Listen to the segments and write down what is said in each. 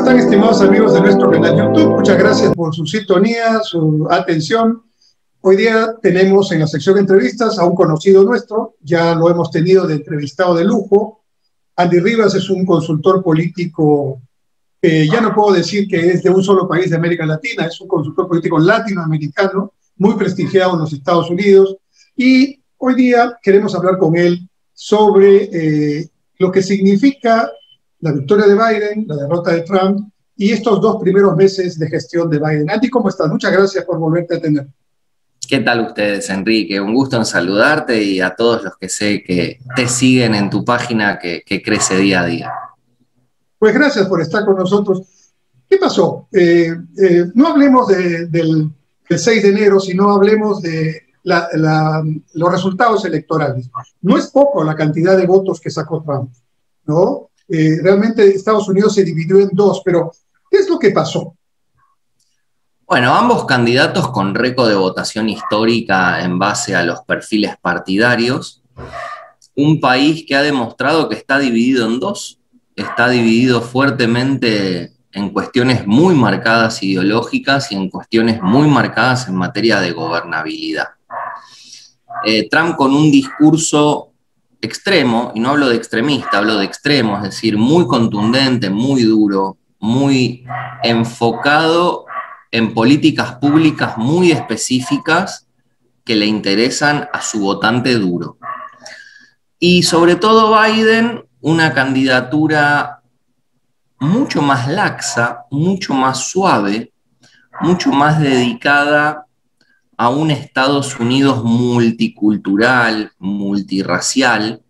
están, estimados amigos de nuestro canal YouTube? Muchas gracias por su sintonía, su atención. Hoy día tenemos en la sección de entrevistas a un conocido nuestro, ya lo hemos tenido de entrevistado de lujo. Andy Rivas es un consultor político que ya no puedo decir que es de un solo país de América Latina, es un consultor político latinoamericano, muy prestigiado en los Estados Unidos, y hoy día queremos hablar con él sobre lo que significa la victoria de Biden, la derrota de Trump y estos 2 primeros meses de gestión de Biden. Andy, ¿cómo estás? Muchas gracias por volverte a tener. ¿Qué tal ustedes, Enrique? Un gusto en saludarte y a todos los que sé que te siguen en tu página que crece día a día. Pues gracias por estar con nosotros. ¿Qué pasó? No hablemos del 6 de enero, sino hablemos de los resultados electorales. No es poco la cantidad de votos que sacó Trump, ¿no? Realmente Estados Unidos se dividió en 2, pero ¿qué es lo que pasó? Bueno, ambos candidatos con récord de votación histórica en base a los perfiles partidarios. Un país que ha demostrado que está dividido en 2, está dividido fuertemente en cuestiones muy marcadas ideológicas y en cuestiones muy marcadas en materia de gobernabilidad. Trump con un discurso extremo, y no hablo de extremista, hablo de extremo, es decir, muy contundente, muy duro, muy enfocado en políticas públicas muy específicas que le interesan a su votante duro. Y sobre todo Biden, una candidatura mucho más laxa, mucho más suave, mucho más dedicada a un Estados Unidos multicultural, multirracial,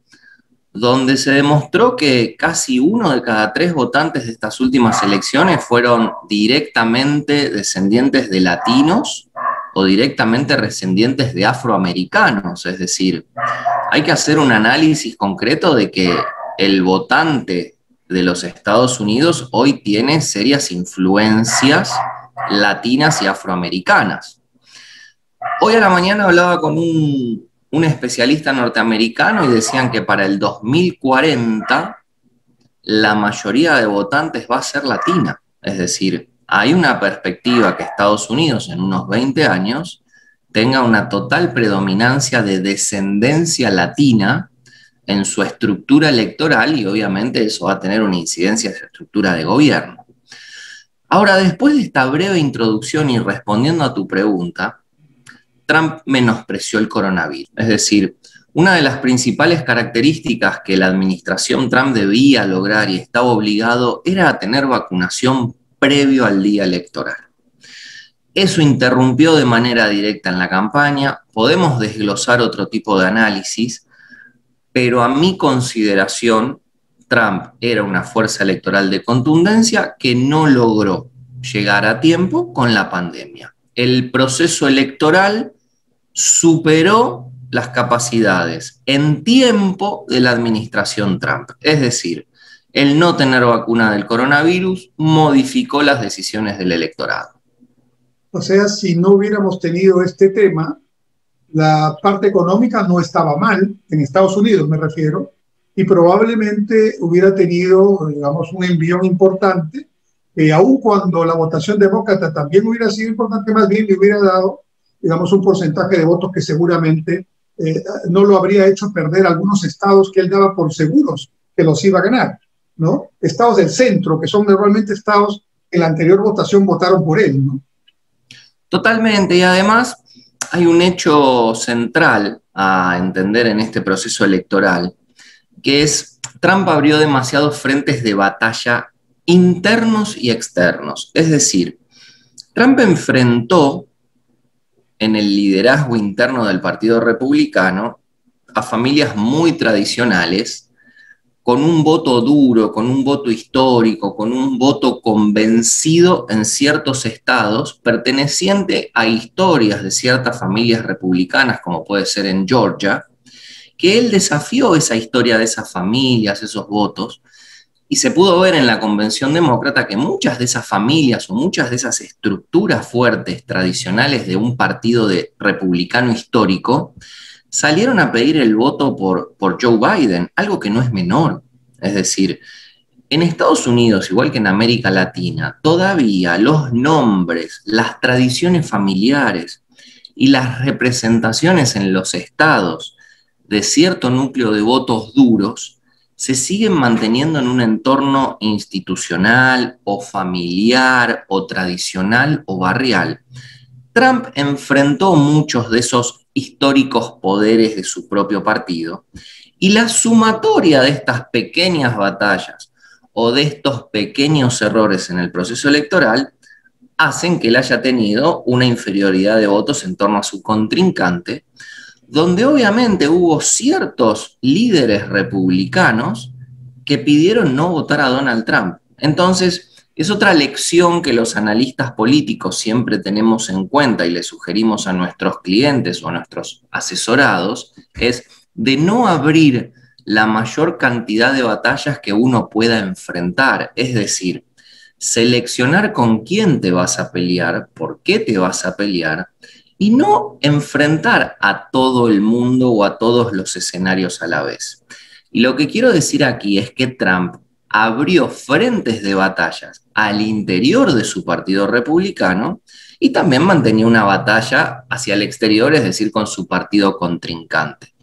donde se demostró que casi 1 de cada 3 votantes de estas últimas elecciones fueron directamente descendientes de latinos o directamente descendientes de afroamericanos. Es decir, hay que hacer un análisis concreto de que el votante de los Estados Unidos hoy tiene serias influencias latinas y afroamericanas. Hoy a la mañana hablaba con un especialista norteamericano y decían que para el 2040 la mayoría de votantes va a ser latina. Es decir, hay una perspectiva que Estados Unidos en unos 20 años tenga una total predominancia de descendencia latina en su estructura electoral y obviamente eso va a tener una incidencia en su estructura de gobierno. Ahora, después de esta breve introducción y respondiendo a tu pregunta, Trump menospreció el coronavirus. Es decir, una de las principales características que la administración Trump debía lograr y estaba obligado era a tener vacunación previo al día electoral. Eso interrumpió de manera directa en la campaña. Podemos desglosar otro tipo de análisis, pero a mi consideración, Trump era una fuerza electoral de contundencia que no logró llegar a tiempo con la pandemia. El proceso electoral superó las capacidades en tiempo de la administración Trump. Es decir, el no tener vacuna del coronavirus modificó las decisiones del electorado. O sea, si no hubiéramos tenido este tema, la parte económica no estaba mal, en Estados Unidos me refiero, y probablemente hubiera tenido, digamos, un envión importante, aun cuando la votación demócrata también hubiera sido importante, más bien le hubiera dado, digamos, un porcentaje de votos que seguramente no lo habría hecho perder algunos estados que él daba por seguros que los iba a ganar, ¿no? Estados del centro, que son normalmente estados que en la anterior votación votaron por él, ¿no? Totalmente, y además hay un hecho central a entender en este proceso electoral, que es Trump abrió demasiados frentes de batalla internos y externos. Es decir, Trump enfrentó en el liderazgo interno del Partido Republicano a familias muy tradicionales, con un voto duro, con un voto histórico, con un voto convencido en ciertos estados, perteneciente a historias de ciertas familias republicanas, como puede ser en Georgia, que él desafió esa historia de esas familias, esos votos, y se pudo ver en la convención demócrata que muchas de esas familias o muchas de esas estructuras fuertes tradicionales de un partido republicano histórico salieron a pedir el voto por Joe Biden, algo que no es menor. Es decir, En Estados Unidos, igual que en América Latina, todavía los nombres, las tradiciones familiares y las representaciones en los estados de cierto núcleo de votos duros se siguen manteniendo en un entorno institucional o familiar o tradicional o barrial. Trump enfrentó muchos de esos históricos poderes de su propio partido y la sumatoria de estas pequeñas batallas o de estos pequeños errores en el proceso electoral hacen que él haya tenido una inferioridad de votos en torno a su contrincante, donde obviamente hubo ciertos líderes republicanos que pidieron no votar a Donald Trump. Entonces, es otra lección que los analistas políticos siempre tenemos en cuenta y le sugerimos a nuestros clientes o a nuestros asesorados, es de no abrir la mayor cantidad de batallas que uno pueda enfrentar. Es decir, seleccionar con quién te vas a pelear, por qué te vas a pelear, y no enfrentar a todo el mundo o a todos los escenarios a la vez. Y lo que quiero decir aquí es que Trump abrió frentes de batallas al interior de su partido republicano y también mantenía una batalla hacia el exterior, es decir, con su partido contrincante.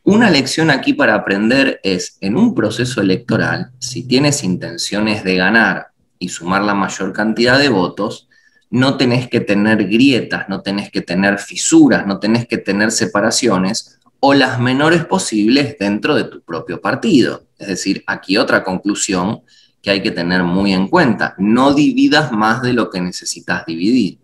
Una lección aquí para aprender es, en un proceso electoral, si tienes intenciones de ganar y sumar la mayor cantidad de votos, no tenés que tener grietas, no tenés que tener fisuras, no tenés que tener separaciones o las menores posibles dentro de tu propio partido. Es decir, aquí otra conclusión que hay que tener muy en cuenta. No dividas más de lo que necesitas dividir.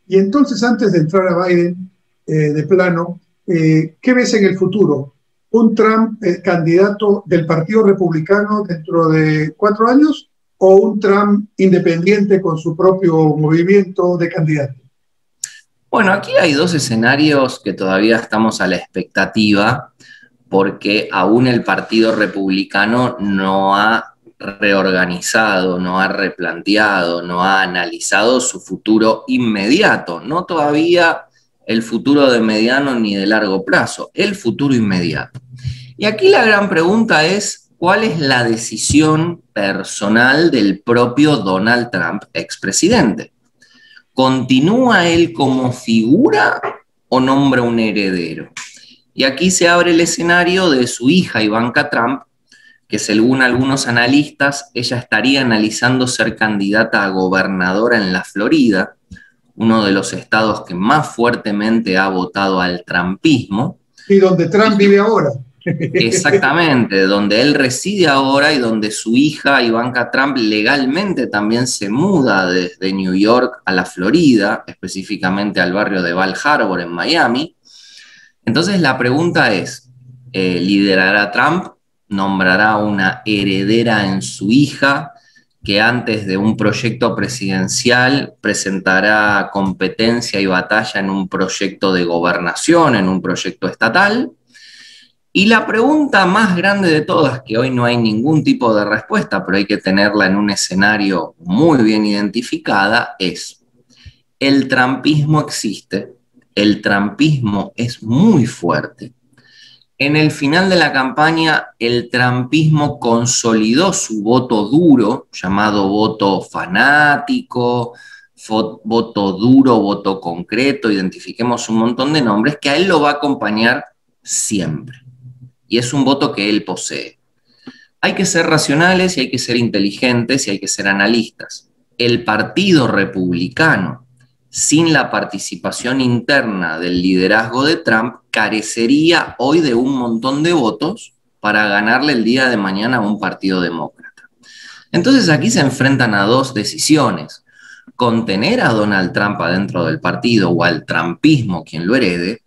Y entonces, antes de entrar a Biden, de plano, ¿qué ves en el futuro? ¿Un Trump candidato del Partido Republicano dentro de 4 años o un Trump independiente con su propio movimiento de candidato? Bueno, aquí hay dos escenarios que todavía estamos a la expectativa porque aún el Partido Republicano no ha reorganizado, no ha replanteado, no ha analizado su futuro inmediato, no todavía el futuro de mediano ni de largo plazo, el futuro inmediato. Y aquí la gran pregunta es, ¿cuál es la decisión personal del propio Donald Trump, expresidente? ¿Continúa él como figura o nombra un heredero? Y aquí se abre el escenario de su hija Ivanka Trump, que según algunos analistas, ella estaría analizando ser candidata a gobernadora en la Florida, uno de los estados que más fuertemente ha votado al trumpismo. Y donde Trump vive ahora. Exactamente, donde él reside ahora y donde su hija Ivanka Trump legalmente también se muda desde New York a la Florida, específicamente al barrio de Bal Harbour en Miami. Entonces la pregunta es, ¿liderará Trump? ¿Nombrará una heredera en su hija que antes de un proyecto presidencial presentará competencia y batalla en un proyecto de gobernación, en un proyecto estatal? Y la pregunta más grande de todas, que hoy no hay ningún tipo de respuesta, pero hay que tenerla en un escenario muy bien identificada, es: ¿el trumpismo existe? ¿El trumpismo es muy fuerte? En el final de la campaña, el trumpismo consolidó su voto duro, llamado voto fanático, voto duro, voto concreto, identifiquemos un montón de nombres, que a él lo va a acompañar siempre. Y es un voto que él posee. Hay que ser racionales y hay que ser inteligentes y hay que ser analistas. El Partido Republicano, sin la participación interna del liderazgo de Trump, carecería hoy de un montón de votos para ganarle el día de mañana a un partido demócrata. Entonces aquí se enfrentan a dos decisiones: contener a Donald Trump adentro del partido o al trumpismo, quien lo herede,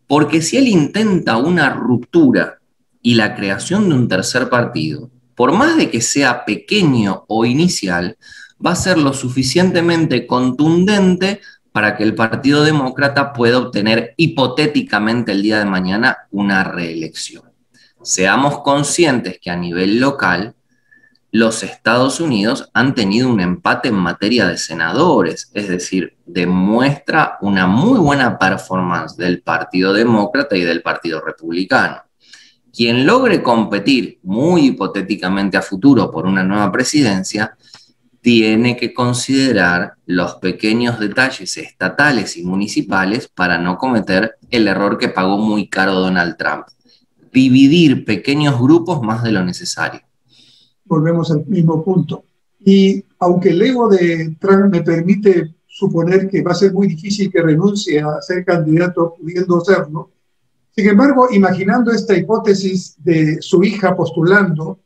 porque si él intenta una ruptura y la creación de un tercer partido, por más de que sea pequeño o inicial, va a ser lo suficientemente contundente para que el Partido Demócrata pueda obtener hipotéticamente el día de mañana una reelección. Seamos conscientes que a nivel local, los Estados Unidos han tenido un empate en materia de senadores, es decir, demuestra una muy buena performance del Partido Demócrata y del Partido Republicano. quien logre competir, muy hipotéticamente a futuro, por una nueva presidencia, tiene que considerar los pequeños detalles estatales y municipales para no cometer el error que pagó muy caro Donald Trump: dividir pequeños grupos más de lo necesario. Volvemos al mismo punto. Y aunque el ego de Trump me permite suponer que va a ser muy difícil que renuncie a ser candidato pudiendo serlo, sin embargo, imaginando esta hipótesis de su hija postulando,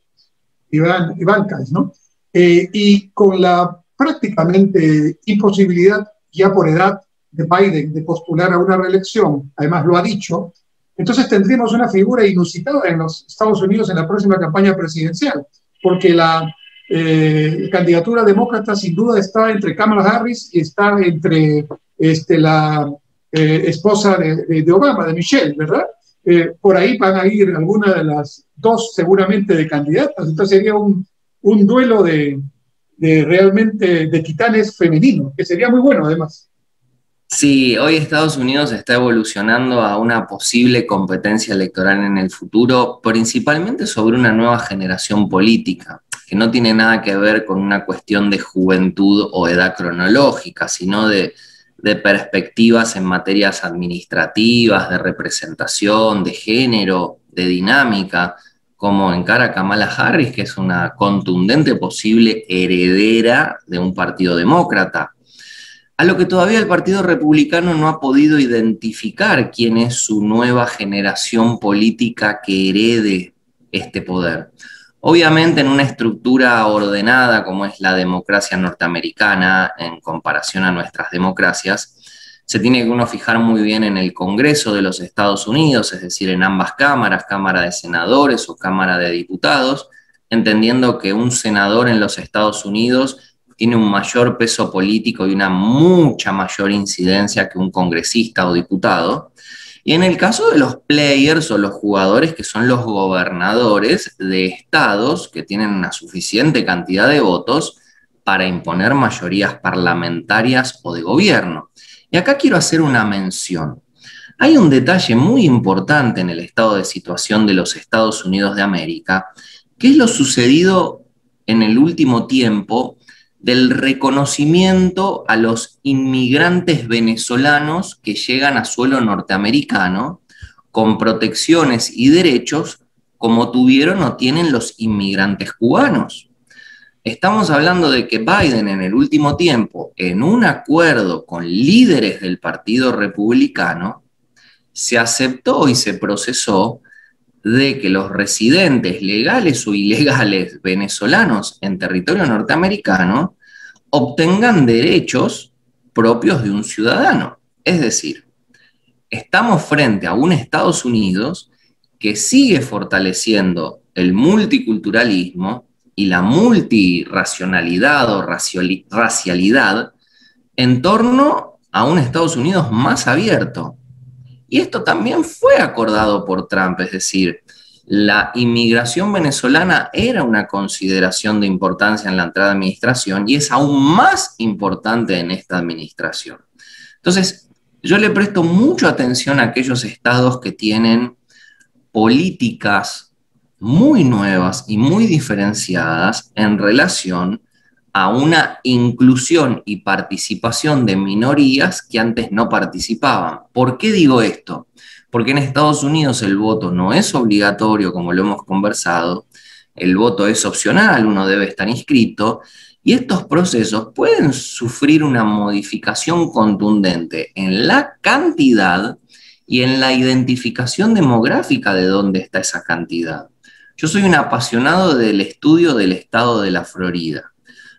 Ivanka, ¿no? Y con la prácticamente imposibilidad ya por edad de Biden de postular a una reelección, además lo ha dicho, entonces tendríamos una figura inusitada en los Estados Unidos en la próxima campaña presidencial, porque la candidatura demócrata sin duda está entre Kamala Harris y está entre la esposa de Obama, de Michelle, ¿verdad? Por ahí van a ir alguna de las dos seguramente de candidatas, entonces sería un duelo de realmente de titanes femeninos, que sería muy bueno además. Sí, hoy Estados Unidos está evolucionando a una posible competencia electoral en el futuro, principalmente sobre una nueva generación política, que no tiene nada que ver con una cuestión de juventud o edad cronológica, sino de perspectivas en materias administrativas, de representación, de género, de dinámica, como encara Kamala Harris, que es una contundente posible heredera de un partido demócrata, a lo que todavía el Partido Republicano no ha podido identificar quién es su nueva generación política que herede este poder. Obviamente, en una estructura ordenada como es la democracia norteamericana en comparación a nuestras democracias, se tiene que uno fijar muy bien en el Congreso de los Estados Unidos, es decir, en ambas cámaras, Cámara de Senadores o Cámara de Diputados, entendiendo que un senador en los Estados Unidos tiene un mayor peso político y una mucha mayor incidencia que un congresista o diputado. Y en el caso de los players o los jugadores, que son los gobernadores de estados que tienen una suficiente cantidad de votos para imponer mayorías parlamentarias o de gobierno. Y acá quiero hacer una mención. Hay un detalle muy importante en el estado de situación de los Estados Unidos de América, que es lo sucedido en el último tiempo del reconocimiento a los inmigrantes venezolanos que llegan a suelo norteamericano con protecciones y derechos como tuvieron o tienen los inmigrantes cubanos. Estamos hablando de que Biden en el último tiempo, en un acuerdo con líderes del Partido Republicano, se aceptó y se procesó de que los residentes legales o ilegales venezolanos en territorio norteamericano obtengan derechos propios de un ciudadano. Es decir, estamos frente a un Estados Unidos que sigue fortaleciendo el multiculturalismo y la multirracionalidad o racialidad en torno a un Estados Unidos más abierto. Y esto también fue acordado por Trump, es decir, la inmigración venezolana era una consideración de importancia en la entrada administración y es aún más importante en esta administración. Entonces, yo le presto mucha atención a aquellos estados que tienen políticas muy nuevas y muy diferenciadas en relación a una inclusión y participación de minorías que antes no participaban. ¿Por qué digo esto? Porque en Estados Unidos el voto no es obligatorio, como lo hemos conversado, el voto es opcional, uno debe estar inscrito, y estos procesos pueden sufrir una modificación contundente en la cantidad y en la identificación demográfica de dónde está esa cantidad. Yo soy un apasionado del estudio del estado de la Florida.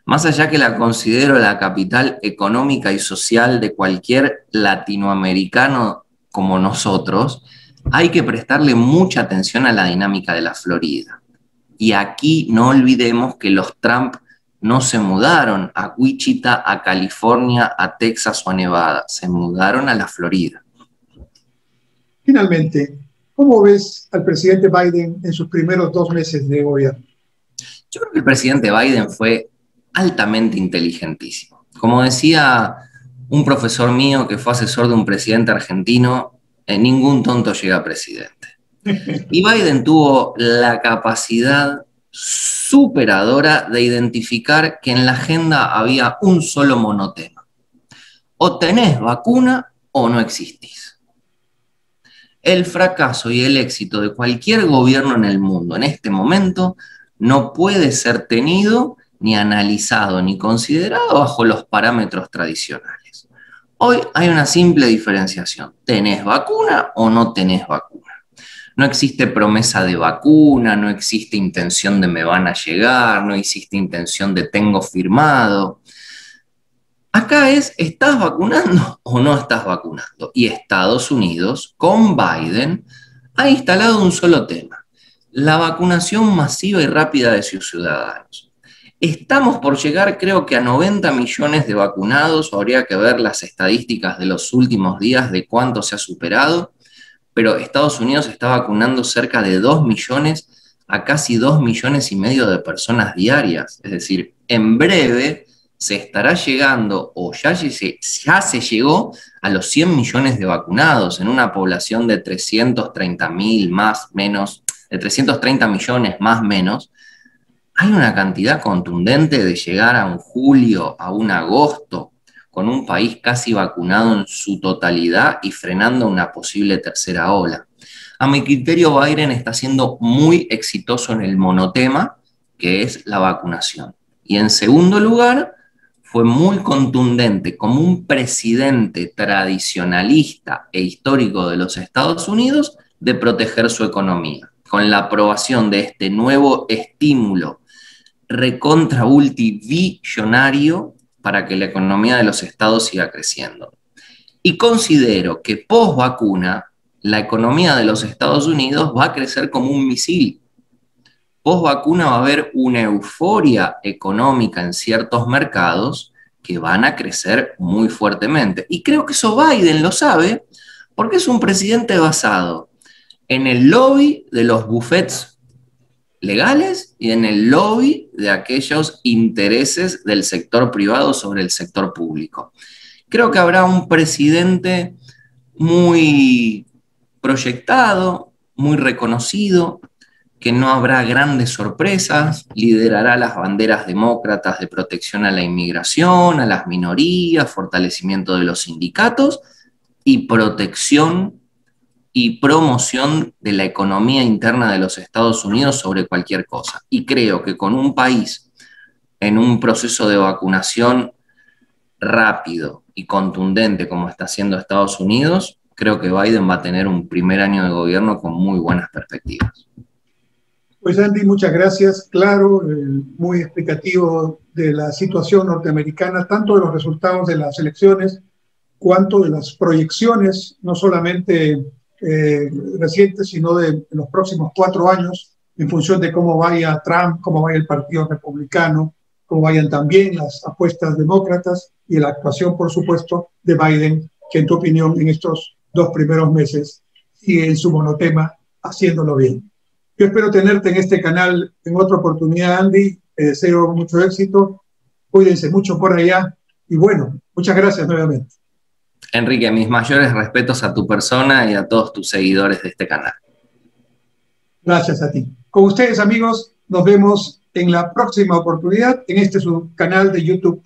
Más allá que la considero la capital económica y social de cualquier latinoamericano como nosotros, hay que prestarle mucha atención a la dinámica de la Florida. Y aquí no olvidemos que los Trump no se mudaron a Wichita, a California, a Texas o a Nevada, se mudaron a la Florida. Finalmente, ¿cómo ves al presidente Biden en sus primeros 2 meses de gobierno? Yo creo que el presidente Biden fue altamente inteligentísimo. Como decía un profesor mío que fue asesor de un presidente argentino, ningún tonto llega a presidente. Y Biden tuvo la capacidad superadora de identificar que en la agenda había un solo monotema. O tenés vacuna o no existís. El fracaso y el éxito de cualquier gobierno en el mundo en este momento no puede ser tenido ni analizado ni considerado bajo los parámetros tradicionales. Hoy hay una simple diferenciación. ¿Tenés vacuna o no tenés vacuna? No existe promesa de vacuna, no existe intención de me van a llegar, no existe intención de tengo firmado. Acá es, ¿estás vacunando o no estás vacunando? Y Estados Unidos, con Biden, ha instalado un solo tema: la vacunación masiva y rápida de sus ciudadanos. Estamos por llegar, creo que a 90 millones de vacunados, habría que ver las estadísticas de los últimos días de cuánto se ha superado, pero Estados Unidos está vacunando cerca de 2 millones a casi 2,5 millones de personas diarias. Es decir, en breve se estará llegando, o ya se llegó a los 100 millones de vacunados en una población de 330 millones más menos. Hay una cantidad contundente de llegar a un julio, a un agosto, con un país casi vacunado en su totalidad y frenando una posible tercera ola. A mi criterio, Biden está siendo muy exitoso en el monotema, que es la vacunación. Y en segundo lugar, fue muy contundente como un presidente tradicionalista e histórico de los Estados Unidos de proteger su economía, con la aprobación de este nuevo estímulo recontra multibillonario para que la economía de los estados siga creciendo. Y considero que post vacuna, la economía de los Estados Unidos va a crecer como un misil. Post vacuna va a haber una euforia económica en ciertos mercados que van a crecer muy fuertemente. Y creo que eso Biden lo sabe porque es un presidente basado en el lobby de los bufetes legales y en el lobby de aquellos intereses del sector privado sobre el sector público. Creo que habrá un presidente muy proyectado, muy reconocido, que no habrá grandes sorpresas, liderará las banderas demócratas de protección a la inmigración, a las minorías, fortalecimiento de los sindicatos y protección y promoción de la economía interna de los Estados Unidos sobre cualquier cosa. Y creo que con un país en un proceso de vacunación rápido y contundente como está haciendo Estados Unidos, creo que Biden va a tener un primer año de gobierno con muy buenas perspectivas. Pues Andy, muchas gracias. Claro, muy explicativo de la situación norteamericana, tanto de los resultados de las elecciones, cuanto de las proyecciones, no solamente recientes, sino de los próximos 4 años, en función de cómo vaya Trump, cómo vaya el Partido Republicano, cómo vayan también las apuestas demócratas y la actuación, por supuesto, de Biden, que en tu opinión en estos 2 primeros meses sigue en su monotema haciéndolo bien. Yo espero tenerte en este canal en otra oportunidad, Andy. Te deseo mucho éxito. Cuídense mucho por allá. Y bueno, muchas gracias nuevamente. Enrique, mis mayores respetos a tu persona y a todos tus seguidores de este canal. Gracias a ti. Con ustedes, amigos, nos vemos en la próxima oportunidad en este su canal de YouTube.